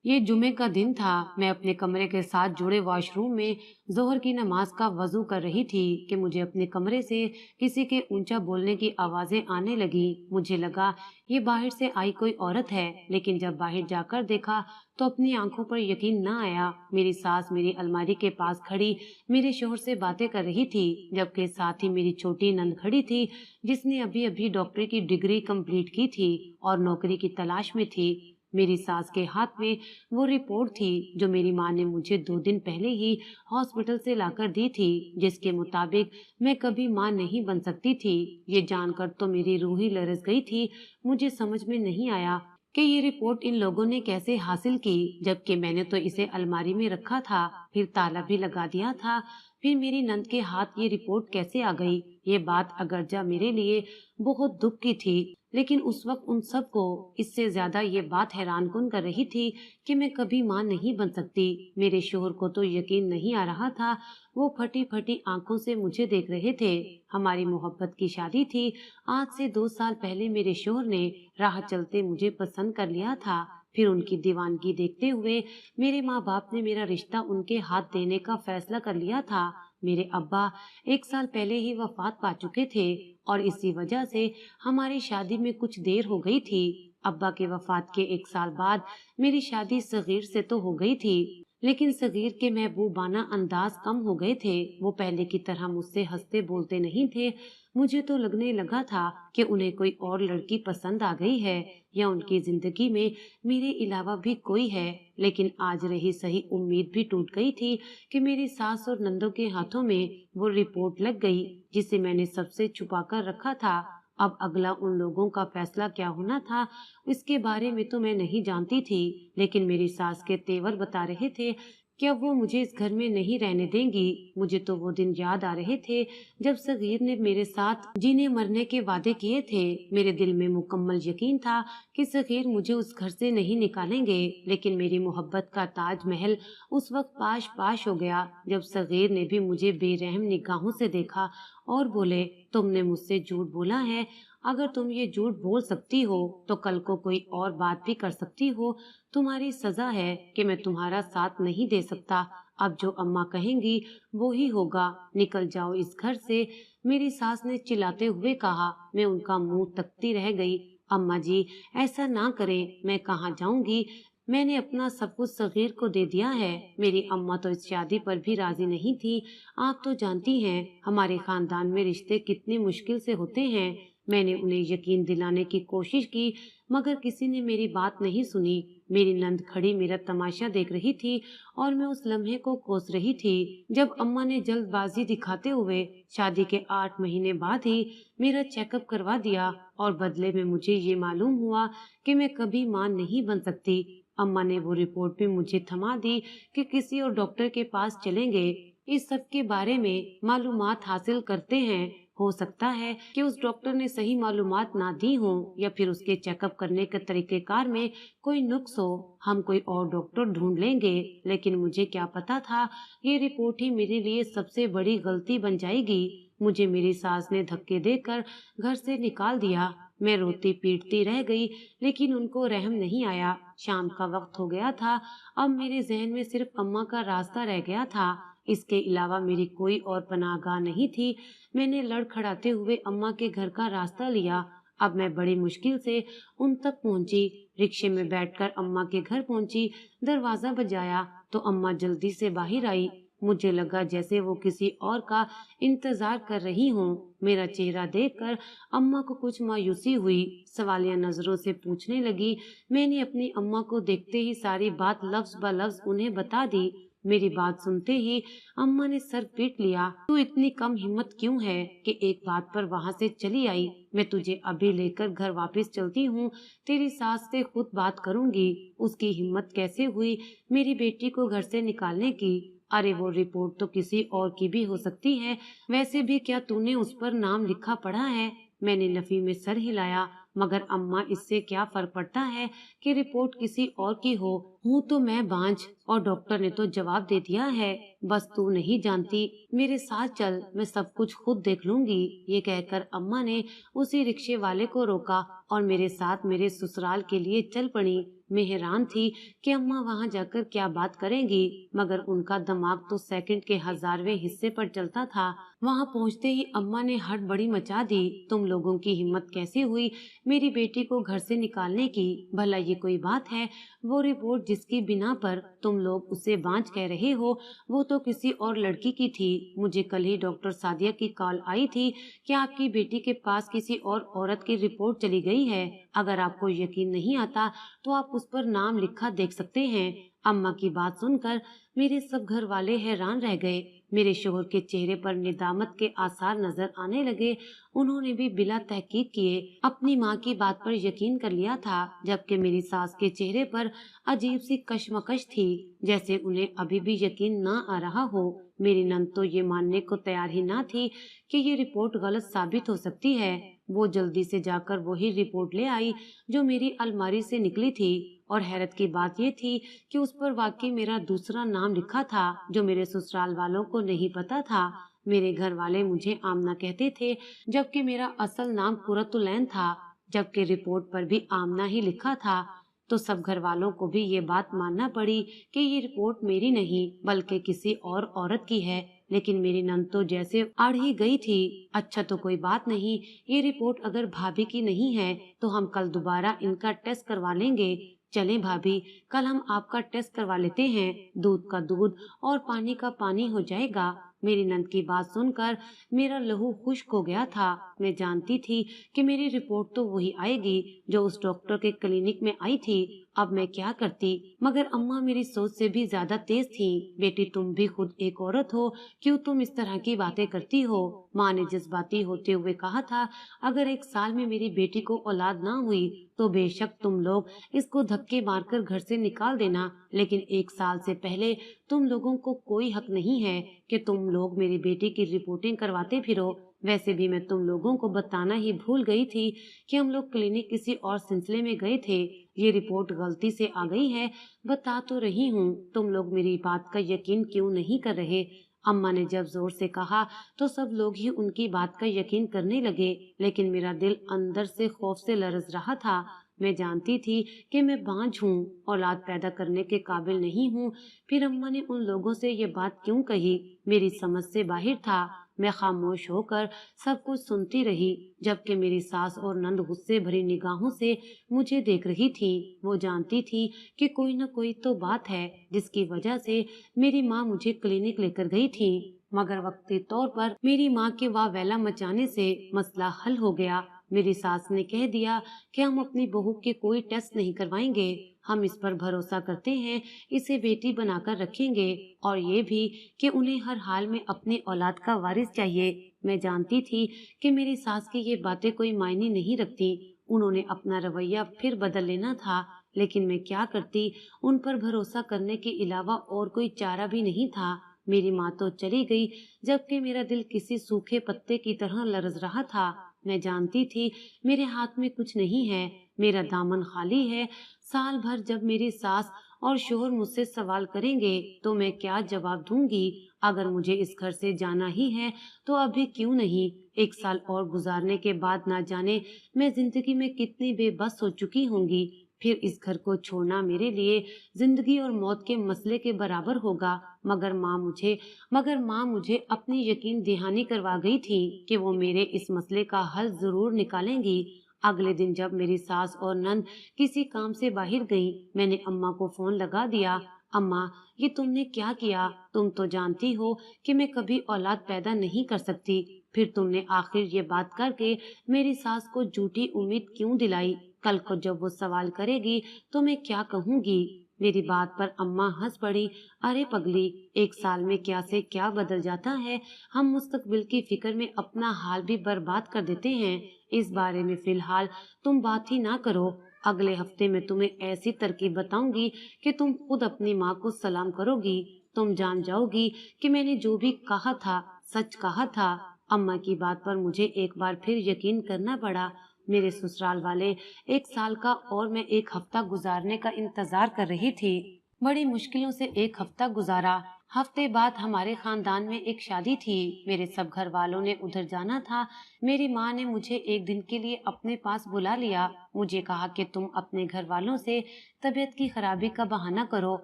ये जुमे का दिन था। मैं अपने कमरे के साथ जुड़े वॉशरूम में जोहर की नमाज का वजू कर रही थी कि मुझे अपने कमरे से किसी के ऊंचा बोलने की आवाजें आने लगी। मुझे लगा ये बाहर से आई कोई औरत है, लेकिन जब बाहर जाकर देखा तो अपनी आंखों पर यकीन न आया। मेरी सास मेरी अलमारी के पास खड़ी मेरे शोहर से बातें कर रही थी, जबकि साथ ही मेरी छोटी नंद खड़ी थी, जिसने अभी अभी डॉक्टरी की डिग्री कंप्लीट की थी और नौकरी की तलाश में थी। मेरी सास के हाथ में वो रिपोर्ट थी जो मेरी माँ ने मुझे 2 दिन पहले ही हॉस्पिटल से लाकर दी थी, जिसके मुताबिक मैं कभी माँ नहीं बन सकती थी। ये जानकर तो मेरी रूह ही लरस गई थी। मुझे समझ में नहीं आया कि ये रिपोर्ट इन लोगों ने कैसे हासिल की, जबकि मैंने तो इसे अलमारी में रखा था, फिर ताला भी लगा दिया था। फिर मेरी नंद के हाथ ये रिपोर्ट कैसे आ गई? ये बात अगरचा मेरे लिए बहुत दुख की थी, लेकिन उस वक्त उन सबको इससे ज्यादा ये बात हैरानकुन कर रही थी कि मैं कभी मां नहीं बन सकती। मेरे शोहर को तो यकीन नहीं आ रहा था। वो फटी फटी आंखों से मुझे देख रहे थे। हमारी मोहब्बत की शादी थी। आज से 2 साल पहले मेरे शोहर ने राह चलते मुझे पसंद कर लिया था। फिर उनकी दीवानगी देखते हुए मेरे माँ बाप ने मेरा रिश्ता उनके हाथ देने का फैसला कर लिया था। मेरे अब्बा 1 साल पहले ही वफात पा चुके थे और इसी वजह से हमारी शादी में कुछ देर हो गई थी। अब्बा के वफात के 1 साल बाद मेरी शादी सगीर से तो हो गई थी, लेकिन सगीर के महबूबाना अंदाज कम हो गए थे। वो पहले की तरह मुझसे हंसते बोलते नहीं थे। मुझे तो लगने लगा था कि उन्हें कोई और लड़की पसंद आ गई है या उनकी जिंदगी में मेरे अलावा भी कोई है। लेकिन आज रही सही उम्मीद भी टूट गई थी कि मेरी सास और नंदों के हाथों में वो रिपोर्ट लग गई जिसे मैंने सबसे छुपा कर रखा था। अब अगला उन लोगों का फैसला क्या होना था, इसके बारे में तो मैं नहीं जानती थी, लेकिन मेरी सास के तेवर बता रहे थे कि अब वो मुझे इस घर में नहीं रहने देंगी। मुझे तो वो दिन याद आ रहे थे जब सगीर ने मेरे साथ जीने मरने के वादे किए थे। मेरे दिल में मुकम्मल यकीन था कि सगीर मुझे उस घर से नहीं निकालेंगे, लेकिन मेरी मोहब्बत का ताजमहल उस वक्त पाश पाश हो गया जब सगीर ने भी मुझे बेरहम निगाहों से देखा और बोले, तुमने मुझसे झूठ बोला है। अगर तुम ये झूठ बोल सकती हो तो कल को कोई और बात भी कर सकती हो। तुम्हारी सजा है कि मैं तुम्हारा साथ नहीं दे सकता। अब जो अम्मा कहेंगी वो ही होगा। निकल जाओ इस घर से। मेरी सास ने चिल्लाते हुए कहा। मैं उनका मुंह तकती रह गई। अम्मा जी, ऐसा ना करें, मैं कहाँ जाऊंगी? मैंने अपना सब कुछ सगीर को दे दिया है। मेरी अम्मा तो इस शादी पर भी राजी नहीं थी। आप तो जानती हैं हमारे खानदान में रिश्ते कितनी मुश्किल से होते हैं। मैंने उन्हें यकीन दिलाने की कोशिश की, मगर किसी ने मेरी बात नहीं सुनी। मेरी नंद खड़ी मेरा तमाशा देख रही थी और मैं उस लम्हे को कोस रही थी जब अम्मा ने जल्दबाजी दिखाते हुए शादी के 8 महीने बाद ही मेरा चेकअप करवा दिया और बदले में मुझे ये मालूम हुआ कि मैं कभी मां नहीं बन सकती। अम्मा ने वो रिपोर्ट भी मुझे थमा दी कि किसी और डॉक्टर के पास चलेंगे, इस सब के बारे में मालूमात हासिल करते हैं। हो सकता है कि उस डॉक्टर ने सही मालूमात ना दी हो या फिर उसके चेकअप करने के तरीकेकार में कोई नुक्स हो। हम कोई और डॉक्टर ढूंढ लेंगे। लेकिन मुझे क्या पता था ये रिपोर्ट ही मेरे लिए सबसे बड़ी गलती बन जाएगी। मुझे मेरी सास ने धक्के देकर घर से निकाल दिया। मैं रोती पीटती रह गई, लेकिन उनको रहम नहीं आया। शाम का वक्त हो गया था। अब मेरे जहन में सिर्फ अम्मा का रास्ता रह गया था। इसके अलावा मेरी कोई और पनाहगाह नहीं थी। मैंने लड़खड़ाते हुए अम्मा के घर का रास्ता लिया। अब मैं बड़ी मुश्किल से उन तक पहुंची। रिक्शे में बैठकर अम्मा के घर पहुंची। दरवाजा बजाया तो अम्मा जल्दी से बाहर आई। मुझे लगा जैसे वो किसी और का इंतजार कर रही हों। मेरा चेहरा देखकर अम्मा को कुछ मायूसी हुई। सवालिया नजरों से पूछने लगी। मैंने अपनी अम्मा को देखते ही सारी बात लफ्ज ब लफ्ज उन्हें बता दी। मेरी बात सुनते ही अम्मा ने सर पीट लिया। तू इतनी कम हिम्मत क्यों है कि एक बात पर वहाँ से चली आई? मैं तुझे अभी लेकर घर वापस चलती हूँ। तेरी सास से खुद बात करूंगी। उसकी हिम्मत कैसे हुई मेरी बेटी को घर से निकालने की? अरे वो रिपोर्ट तो किसी और की भी हो सकती है। वैसे भी क्या तूने उस पर नाम लिखा पढ़ा है? मैंने नफी में सर हिलाया। मगर अम्मा, इससे क्या फर्क पड़ता है कि रिपोर्ट किसी और की हो? हूँ तो मैं बांझ और डॉक्टर ने तो जवाब दे दिया है। बस तू नहीं जानती। मेरे साथ चल, मैं सब कुछ खुद देख लूंगी। ये कहकर अम्मा ने उसी रिक्शे वाले को रोका और मेरे साथ मेरे ससुराल के लिए चल पड़ी। मैं हैरान थी कि अम्मा वहां जाकर क्या बात करेंगी, मगर उनका दिमाग तो सेकंड के 1000वें हिस्से पर चलता था। वहां पहुंचते ही अम्मा ने हड़बड़ी मचा दी। तुम लोगों की हिम्मत कैसे हुई मेरी बेटी को घर से निकालने की? भला ये कोई बात है? वो रिपोर्ट जिसकी बिना पर तुम लोग उसे बांझ कह रहे हो, वो तो किसी और लड़की की थी। मुझे कल ही डॉक्टर सादिया की कॉल आई थी कि आपकी बेटी के पास किसी और औरत की रिपोर्ट चली गई है। अगर आपको यकीन नहीं आता तो आप उस पर नाम लिखा देख सकते हैं। अम्मा की बात सुनकर मेरे सब घर वाले हैरान रह गए। मेरे शोहर के चेहरे पर निदामत के आसार नजर आने लगे। उन्होंने भी बिला तहकीक किए अपनी माँ की बात पर यकीन कर लिया था, जबकि मेरी सास के चेहरे पर अजीब सी कश्मकश थी, जैसे उन्हें अभी भी यकीन न आ रहा हो। मेरी नंद तो ये मानने को तैयार ही ना थी कि ये रिपोर्ट गलत साबित हो सकती है। वो जल्दी से जाकर वही रिपोर्ट ले आई जो मेरी अलमारी से निकली थी, और हैरत की बात ये थी कि उस पर वाकई मेरा दूसरा नाम लिखा था जो मेरे ससुराल वालों को नहीं पता था। मेरे घर वाले मुझे आमना कहते थे, जबकि मेरा असल नाम कुरतुलैन था। जबकि रिपोर्ट पर भी आमना ही लिखा था, तो सब घर वालों को भी ये बात मानना पड़ी कि ये रिपोर्ट मेरी नहीं बल्कि किसी और औरत की है। लेकिन मेरी नंद तो जैसे अड़ ही गई थी। अच्छा तो कोई बात नहीं, ये रिपोर्ट अगर भाभी की नहीं है तो हम कल दोबारा इनका टेस्ट करवा लेंगे। चलें भाभी, कल हम आपका टेस्ट करवा लेते हैं। दूध का दूध और पानी का पानी हो जाएगा। मेरी नंद की बात सुनकर मेरा लहू खुश्क हो गया था। मैं जानती थी कि मेरी रिपोर्ट तो वही आएगी जो उस डॉक्टर के क्लिनिक में आई थी। अब मैं क्या करती? मगर अम्मा मेरी सोच से भी ज्यादा तेज थी। बेटी, तुम भी खुद एक औरत हो, क्यों तुम इस तरह की बातें करती हो? माँ ने जज्बाती होते हुए कहा था, अगर 1 साल में मेरी बेटी को औलाद ना हुई तो बेशक तुम लोग इसको धक्के मारकर घर से निकाल देना, लेकिन 1 साल से पहले तुम लोगों को कोई हक नहीं है कि तुम लोग मेरी बेटी की रिपोर्टिंग करवाते फिरो। वैसे भी मैं तुम लोगों को बताना ही भूल गई थी कि हम लोग क्लिनिक किसी और सिलसिले में गए थे। ये रिपोर्ट गलती से आ गई है, बता तो रही हूँ। तुम लोग मेरी बात का यकीन क्यों नहीं कर रहे? अम्मा ने जब जोर से कहा तो सब लोग ही उनकी बात का यकीन करने लगे, लेकिन मेरा दिल अंदर से खौफ से लरज रहा था। मैं जानती थी कि मैं बांझ हूँ, औलाद पैदा करने के काबिल नहीं हूँ। फिर अम्मा ने उन लोगों से ये बात क्यों कही, मेरी समझ से बाहर था। मैं खामोश होकर सब कुछ सुनती रही, जबकि मेरी सास और नंद गुस्से भरी निगाहों से मुझे देख रही थी। वो जानती थी कि कोई न कोई तो बात है जिसकी वजह से मेरी माँ मुझे क्लिनिक लेकर गई थी, मगर वक्ती तौर पर मेरी माँ के वावेला मचाने से मसला हल हो गया। मेरी सास ने कह दिया कि हम अपनी बहू के कोई टेस्ट नहीं करवाएंगे, हम इस पर भरोसा करते हैं, इसे बेटी बनाकर रखेंगे, और ये भी कि उन्हें हर हाल में अपनी औलाद का वारिस चाहिए। मैं जानती थी कि मेरी सास की ये बातें कोई मायने नहीं रखती। उन्होंने अपना रवैया फिर बदल लेना था, लेकिन मैं क्या करती? उन पर भरोसा करने के अलावा और कोई चारा भी नहीं था। मेरी माँ तो चली गई, जबकि मेरा दिल किसी सूखे पत्ते की तरह लरज रहा था। मैं जानती थी मेरे हाथ में कुछ नहीं है, मेरा दामन खाली है। साल भर जब मेरी सास और शोहर मुझसे सवाल करेंगे तो मैं क्या जवाब दूंगी? अगर मुझे इस घर से जाना ही है तो अभी क्यों नहीं? 1 साल और गुजारने के बाद ना जाने मैं जिंदगी में कितनी बेबस हो चुकी होंगी। फिर इस घर को छोड़ना मेरे लिए जिंदगी और मौत के मसले के बराबर होगा। मगर माँ मुझे अपनी यकीन दहानी करवा गई थी कि वो मेरे इस मसले का हल जरूर निकालेंगी। अगले दिन जब मेरी सास और नंद किसी काम से बाहर गई, मैंने अम्मा को फोन लगा दिया। अम्मा, ये तुमने क्या किया? तुम तो जानती हो कि मैं कभी औलाद पैदा नहीं कर सकती, फिर तुमने आखिर ये बात करके मेरी सास को झूठी उम्मीद क्यों दिलाई? कल को जब वो सवाल करेगी तो मैं क्या कहूँगी? मेरी बात पर अम्मा हंस पड़ी। अरे पगली, 1 साल में क्या से क्या बदल जाता है। हम मुस्तकबिल की फिक्र में अपना हाल भी बर्बाद कर देते हैं। इस बारे में फिलहाल तुम बात ही ना करो। अगले हफ्ते में तुम्हें ऐसी तरकीब बताऊंगी कि तुम खुद अपनी माँ को सलाम करोगी। तुम जान जाओगी कि मैंने जो भी कहा था सच कहा था। अम्मा की बात पर मुझे एक बार फिर यकीन करना पड़ा। मेरे ससुराल वाले 1 साल का और मैं 1 हफ्ता गुजारने का इंतजार कर रही थी। बड़ी मुश्किलों से 1 हफ्ता गुजारा। हफ्ते बाद हमारे खानदान में एक शादी थी। मेरे सब घर वालों ने उधर जाना था। मेरी माँ ने मुझे एक दिन के लिए अपने पास बुला लिया। मुझे कहा कि तुम अपने घर वालों से तबीयत की खराबी का बहाना करो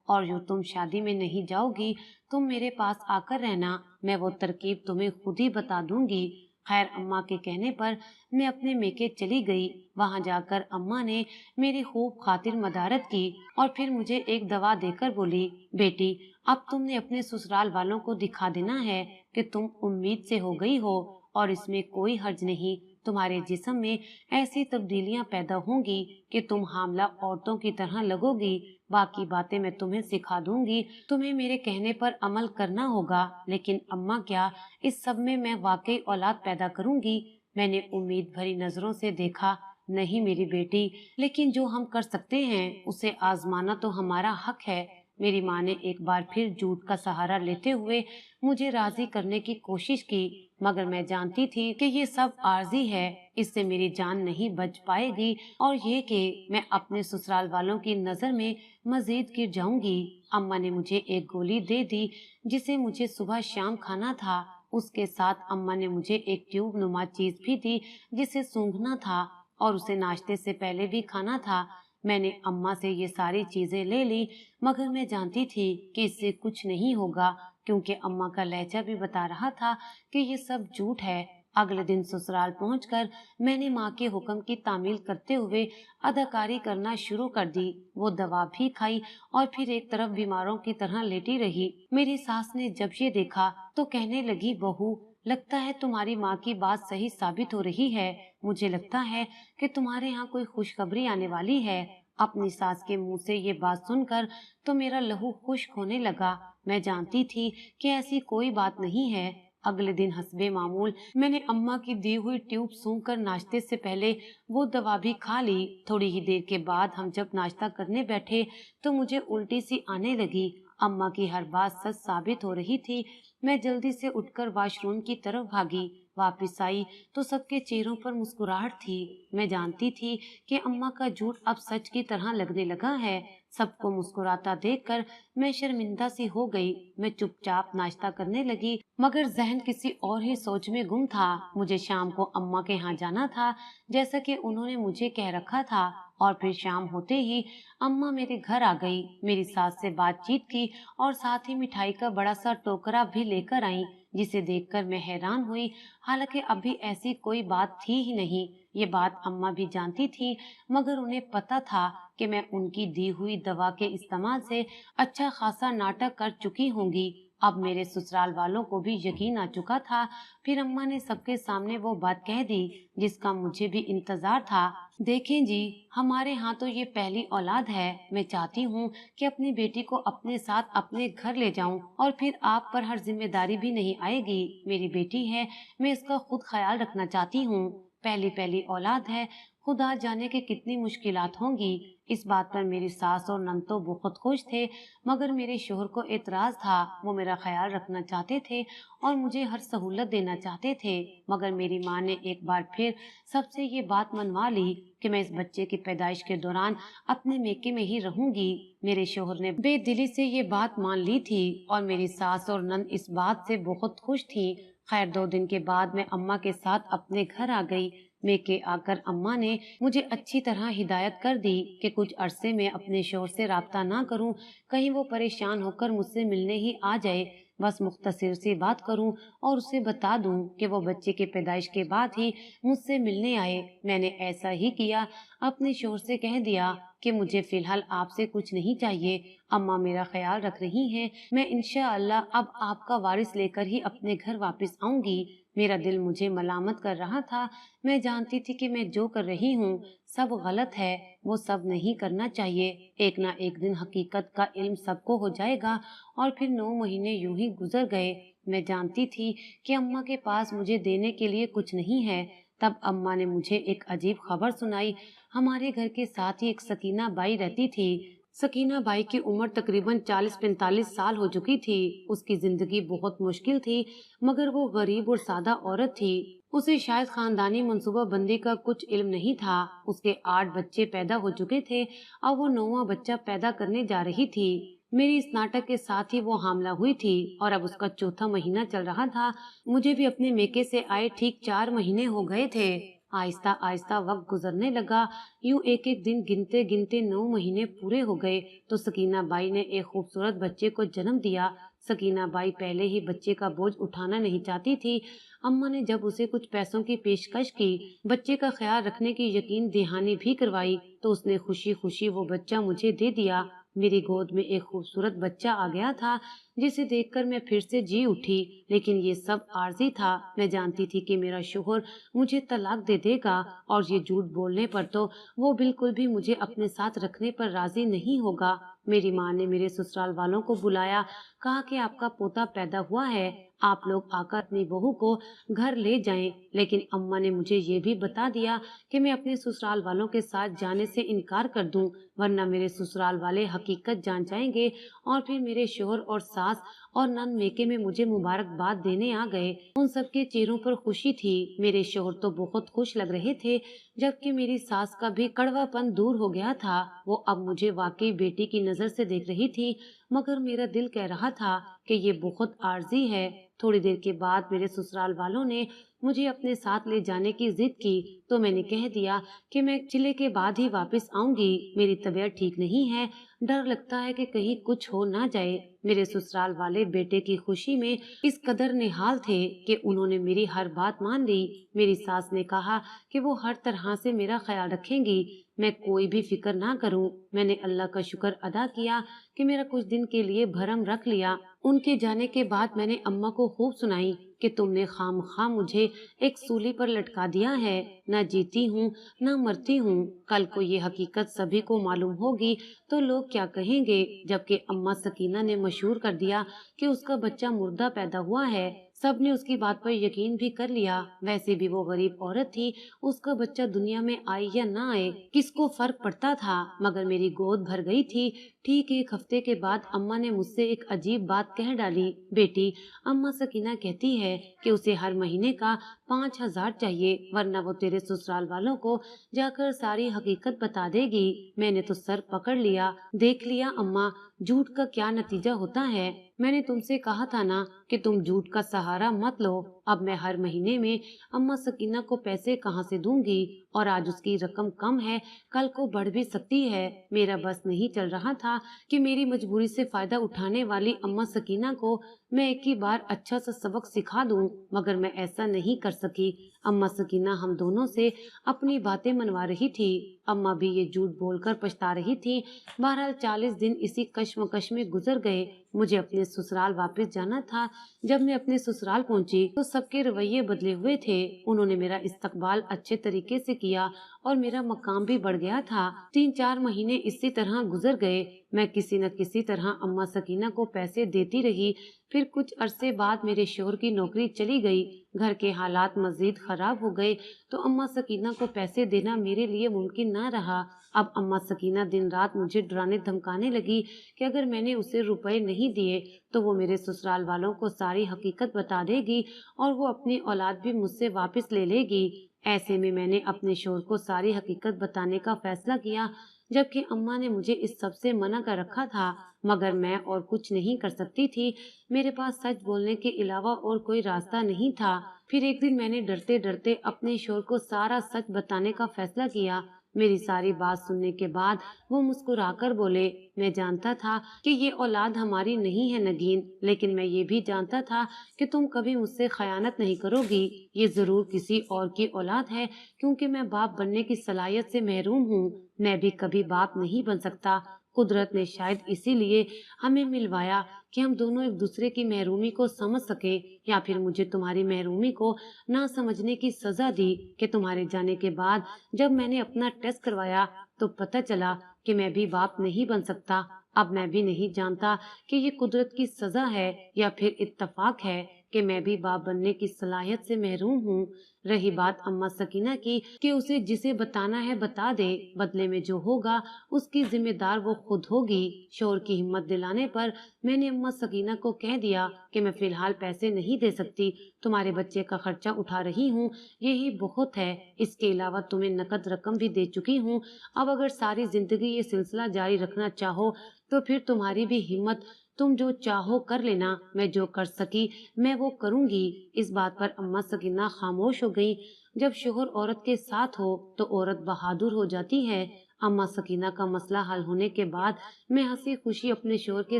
और जो तुम शादी में नहीं जाओगी, तुम मेरे पास आकर रहना। मैं वो तरकीब तुम्हें खुद ही बता दूंगी। खैर, अम्मा के कहने पर मैं अपने मेके चली गई। वहां जाकर अम्मा ने मेरी खूब खातिर मदारत की और फिर मुझे एक दवा देकर बोली, बेटी, अब तुमने अपने ससुराल वालों को दिखा देना है कि तुम उम्मीद से हो गई हो और इसमें कोई हर्ज नहीं। तुम्हारे जिस्म में ऐसी तब्दीलियां पैदा होंगी कि तुम हामला औरतों की तरह लगोगी। बाकी बातें मैं तुम्हें सिखा दूंगी, तुम्हें मेरे कहने पर अमल करना होगा। लेकिन अम्मा, क्या इस सब में मैं वाकई औलाद पैदा करूंगी? मैंने उम्मीद भरी नजरों से देखा। नहीं मेरी बेटी, लेकिन जो हम कर सकते हैं उसे आजमाना तो हमारा हक है। मेरी माँ ने एक बार फिर झूठ का सहारा लेते हुए मुझे राजी करने की कोशिश की, मगर मैं जानती थी कि ये सब आर्जी है, इससे मेरी जान नहीं बच पाएगी और ये कि मैं अपने ससुराल वालों की नजर में मजीद गिर जाऊंगी। अम्मा ने मुझे एक गोली दे दी जिसे मुझे सुबह शाम खाना था। उसके साथ अम्मा ने मुझे एक ट्यूब नुमा चीज भी दी जिसे सूंघना था और उसे नाश्ते से पहले भी खाना था। मैंने अम्मा से ये सारी चीजें ले ली, मगर मैं जानती थी कि इससे कुछ नहीं होगा, क्योंकि अम्मा का लहजा भी बता रहा था कि ये सब झूठ है। अगले दिन ससुराल पहुंचकर मैंने माँ के हुक्म की तामील करते हुए अदाकारी करना शुरू कर दी। वो दवा भी खाई और फिर एक तरफ बीमारों की तरह लेटी रही। मेरी सास ने जब ये देखा तो कहने लगी, बहू, लगता है तुम्हारी माँ की बात सही साबित हो रही है। मुझे लगता है कि तुम्हारे यहाँ कोई खुशखबरी आने वाली है। अपनी सास के मुंह से ये बात सुनकर तो मेरा लहू खुश्क होने लगा। मैं जानती थी कि ऐसी कोई बात नहीं है। अगले दिन हस्बे मामूल मैंने अम्मा की दी हुई ट्यूब सूंघ कर नाश्ते से पहले वो दवा भी खा ली। थोड़ी ही देर के बाद हम जब नाश्ता करने बैठे तो मुझे उल्टी सी आने लगी। अम्मा की हर बात सच साबित हो रही थी। मैं जल्दी से उठकर वॉशरूम की तरफ भागी। वापस आई तो सबके चेहरों पर मुस्कुराहट थी। मैं जानती थी कि अम्मा का झूठ अब सच की तरह लगने लगा है। सबको मुस्कुराता देखकर मैं शर्मिंदा सी हो गई। मैं चुपचाप नाश्ता करने लगी, मगर जहन किसी और ही सोच में गुम था। मुझे शाम को अम्मा के यहाँ जाना था, जैसा कि उन्होंने मुझे कह रखा था। और फिर शाम होते ही अम्मा मेरे घर आ गई। मेरी सास से बातचीत की और साथ ही मिठाई का बड़ा सा टोकरा भी लेकर आई, जिसे देखकर मैं हैरान हुई। हालांकि अभी ऐसी कोई बात थी ही नहीं। ये बात अम्मा भी जानती थी, मगर उन्हें पता था कि मैं उनकी दी हुई दवा के इस्तेमाल से अच्छा खासा नाटक कर चुकी होंगी। अब मेरे ससुराल वालों को भी यकीन आ चुका था। फिर अम्मा ने सबके सामने वो बात कह दी जिसका मुझे भी इंतजार था। देखें जी, हमारे यहाँ तो ये पहली औलाद है। मैं चाहती हूँ कि अपनी बेटी को अपने साथ अपने घर ले जाऊं और फिर आप पर हर जिम्मेदारी भी नहीं आएगी। मेरी बेटी है, मैं इसका खुद ख्याल रखना चाहती हूँ। पहली पहली औलाद है, खुदा जाने के कितनी मुश्किलात होंगी। इस बात पर मेरी सास और नंद तो बहुत खुश थे, मगर मेरे शोहर को एतराज था। वो मेरा ख्याल रखना चाहते थे और मुझे हर सहूलत देना चाहते थे। मगर मेरी माँ ने एक बार फिर सबसे ये बात मनवा ली कि मैं इस बच्चे की पैदाइश के दौरान अपने मेके में ही रहूंगी। मेरे शोहर ने बेदिली से ये बात मान ली थी और मेरी सास और नंद इस बात से बहुत खुश थी। खैर, 2 दिन के बाद मैं अम्मा के साथ अपने घर आ गई। मेके आकर अम्मा ने मुझे अच्छी तरह हिदायत कर दी कि कुछ अरसे में अपने शोहर से राब्ता ना करूं, कहीं वो परेशान होकर मुझसे मिलने ही आ जाए। बस मुख्तसर सी बात करूं और उसे बता दूं कि वो बच्चे के पैदाइश के बाद ही मुझसे मिलने आए। मैंने ऐसा ही किया। अपने शोहर से कह दिया कि मुझे फिलहाल आपसे कुछ नहीं चाहिए। अम्मा मेरा ख्याल रख रही हैं। मैं इंशाअल्लाह अब आपका वारिस लेकर ही अपने घर वापस आऊंगी। मेरा दिल मुझे मलामत कर रहा था। मैं जानती थी कि मैं जो कर रही हूँ सब गलत है। वो सब नहीं करना चाहिए। एक ना एक दिन हकीकत का इल्म सबको हो जाएगा। और फिर 9 महीने यूं ही गुजर गए। मैं जानती थी कि अम्मा के पास मुझे देने के लिए कुछ नहीं है। तब अम्मा ने मुझे एक अजीब खबर सुनाई। हमारे घर के साथ ही एक सकीना बाई रहती थी। सकीना बाई की उम्र तकरीबन 40-45 साल हो चुकी थी। उसकी जिंदगी बहुत मुश्किल थी, मगर वो गरीब और सादा औरत थी। उसे शायद खानदानी मंसूबा बंदी का कुछ इल्म नहीं था। उसके 8 बच्चे पैदा हो चुके थे और वो 9वां बच्चा पैदा करने जा रही थी। मेरी इस नाटक के साथ ही वो हामला हुई थी और अब उसका चौथा महीना चल रहा था। मुझे भी अपने मेके से आए ठीक 4 महीने हो गए थे। आहिस्ता आहिस्ता वक्त गुजरने लगा। यूं एक एक दिन गिनते गिनते 9 महीने पूरे हो गए तो सकीना बाई ने एक खूबसूरत बच्चे को जन्म दिया। सकीना बाई पहले ही बच्चे का बोझ उठाना नहीं चाहती थी। अम्मा ने जब उसे कुछ पैसों की पेशकश की, बच्चे का ख्याल रखने की यकीन दहानी भी करवाई, तो उसने खुशी खुशी वो बच्चा मुझे दे दिया। मेरी गोद में एक खूबसूरत बच्चा आ गया था जिसे देखकर मैं फिर से जी उठी। लेकिन ये सब आर्जी था। मैं जानती थी कि मेरा शोहर मुझे तलाक दे देगा और ये झूठ बोलने पर तो वो बिल्कुल भी मुझे अपने साथ रखने पर राजी नहीं होगा। मेरी माँ ने मेरे ससुराल वालों को बुलाया, कहा कि आपका पोता पैदा हुआ है, आप लोग आकर अपनी बहू को घर ले जाएं। लेकिन अम्मा ने मुझे ये भी बता दिया कि मैं अपने ससुराल वालों के साथ जाने से इनकार कर दूं, वरना मेरे ससुराल वाले हकीकत जान जाएंगे और फिर मेरे शोहर और सास और नन मेके में मुझे मुबारकबाद देने आ गए। उन सबके चेहरों पर खुशी थी। मेरे शोहर तो बहुत खुश लग रहे थे, जबकि मेरी सास का भी कड़वापन दूर हो गया था। वो अब मुझे वाकई बेटी की नजर से देख रही थी, मगर मेरा दिल कह रहा था कि ये बहुत आर्जी है। थोड़ी देर के बाद मेरे ससुराल वालों ने मुझे अपने साथ ले जाने की जिद की, तो मैंने कह दिया कि मैं चिले के बाद ही वापस आऊंगी। मेरी तबीयत ठीक नहीं है, डर लगता है कि कहीं कुछ हो ना जाए। मेरे ससुराल वाले बेटे की खुशी में इस कदर निहाल थे कि उन्होंने मेरी हर बात मान ली। मेरी सास ने कहा कि वो हर तरह से मेरा ख्याल रखेंगी, मैं कोई भी फिक्र ना करूं। मैंने अल्लाह का शुक्र अदा किया कि मेरा कुछ दिन के लिए भरम रख लिया। उनके जाने के बाद मैंने अम्मा को खूब सुनाई कि तुमने खामखा मुझे एक सूली पर लटका दिया है। न जीती हूँ न मरती हूँ। कल को ये हकीकत सभी को मालूम होगी तो लोग क्या कहेंगे। जबकि अम्मा सकीना ने मशहूर कर दिया कि उसका बच्चा मुर्दा पैदा हुआ है। सबने उसकी बात पर यकीन भी कर लिया। वैसे भी वो गरीब औरत थी, उसका बच्चा दुनिया में आए या ना आए किसको फर्क पड़ता था। मगर मेरी गोद भर गई थी। ठीक एक हफ्ते के बाद अम्मा ने मुझसे एक अजीब बात कह डाली। बेटी, अम्मा सकीना कहती है कि उसे हर महीने का 5,000 चाहिए, वरना वो तेरे ससुराल वालों को जाकर सारी हकीकत बता देगी। मैंने तो सर पकड़ लिया। देख लिया अम्मा, झूठ का क्या नतीजा होता है। मैंने तुमसे कहा था ना कि तुम झूठ का सहारा मत लो। अब मैं हर महीने में अम्मा सकीना को पैसे कहाँ से दूंगी, और आज उसकी रकम कम है, कल को बढ़ भी सकती है। मेरा बस नहीं चल रहा था कि मेरी मजबूरी से फायदा उठाने वाली अम्मा सकीना को मैं एक ही बार अच्छा सा सबक सिखा दूं, मगर मैं ऐसा नहीं कर सकी। अम्मा सकीना हम दोनों से अपनी बातें मनवा रही थी। अम्मा भी ये झूठ बोलकर पछता रही थी। बहरहाल 40 दिन इसी कश्मकश में गुजर गए। मुझे अपने ससुराल वापस जाना था। जब मैं अपने ससुराल पहुंची तो सबके रवैये बदले हुए थे। उन्होंने मेरा इस्तकबाल अच्छे तरीके से किया और मेरा मकाम भी बढ़ गया था। 3-4 महीने इसी तरह गुजर गए। मैं किसी न किसी तरह अम्मा सकीना को पैसे देती रही। फिर कुछ अरसे बाद मेरे शोहर की नौकरी चली गई। घर के हालात मजीद खराब हो गए तो अम्मा सकीना को पैसे देना मेरे लिए मुमकिन न रहा। अब अम्मा सकीना दिन रात मुझे डराने धमकाने लगी कि अगर मैंने उसे रुपए नहीं दिए तो वो मेरे ससुराल वालों को सारी हकीकत बता देगी और वो अपनी औलाद भी मुझसे वापस ले लेगी। ऐसे में मैंने अपने शोहर को सारी हकीकत बताने का फैसला किया, जबकि अम्मा ने मुझे इस सब से मना कर रखा था। मगर मैं और कुछ नहीं कर सकती थी। मेरे पास सच बोलने के अलावा और कोई रास्ता नहीं था। फिर एक दिन मैंने डरते डरते अपने शोहर को सारा सच बताने का फैसला किया। मेरी सारी बात सुनने के बाद वो मुस्कुराकर बोले, मैं जानता था कि ये औलाद हमारी नहीं है नगीन, लेकिन मैं ये भी जानता था कि तुम कभी मुझसे खयानत नहीं करोगी। ये जरूर किसी और की औलाद है, क्योंकि मैं बाप बनने की सलाहियत से महरूम हूँ। मैं भी कभी बाप नहीं बन सकता। कुदरत ने शायद इसीलिए हमें मिलवाया कि हम दोनों एक दूसरे की महरूमी को समझ सके, या फिर मुझे तुम्हारी महरूमी को ना समझने की सजा दी कि तुम्हारे जाने के बाद जब मैंने अपना टेस्ट करवाया तो पता चला कि मैं भी बाप नहीं बन सकता। अब मैं भी नहीं जानता कि ये कुदरत की सजा है या फिर इत्तफाक है कि मैं भी बाप बनने की सलाहियत से महरूम हूँ। रही बात अम्मा सकीना की कि उसे जिसे बताना है बता दे, बदले में जो होगा उसकी जिम्मेदार वो खुद होगी। शोहर की हिम्मत दिलाने पर मैंने अम्मा सकीना को कह दिया कि मैं फिलहाल पैसे नहीं दे सकती, तुम्हारे बच्चे का खर्चा उठा रही हूँ, यही बहुत है। इसके अलावा तुम्हें नकद रकम भी दे चुकी हूँ। अब अगर सारी जिंदगी ये सिलसिला जारी रखना चाहो तो फिर तुम्हारी भी हिम्मत, तुम जो चाहो कर लेना, मैं जो कर सकी मैं वो करूंगी। इस बात पर अम्मा सकीना खामोश हो गई। जब शोहर औरत के साथ हो तो औरत बहादुर हो जाती है। अम्मा सकीना का मसला हल होने के बाद मैं हंसी खुशी अपने शोहर के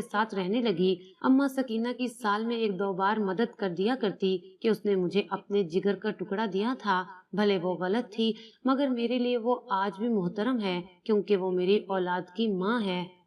साथ रहने लगी। अम्मा सकीना की साल में एक दो बार मदद कर दिया करती कि उसने मुझे अपने जिगर का टुकड़ा दिया था। भले वो गलत थी, मगर मेरे लिए वो आज भी मोहतरम है, क्योंकि वो मेरी औलाद की माँ है।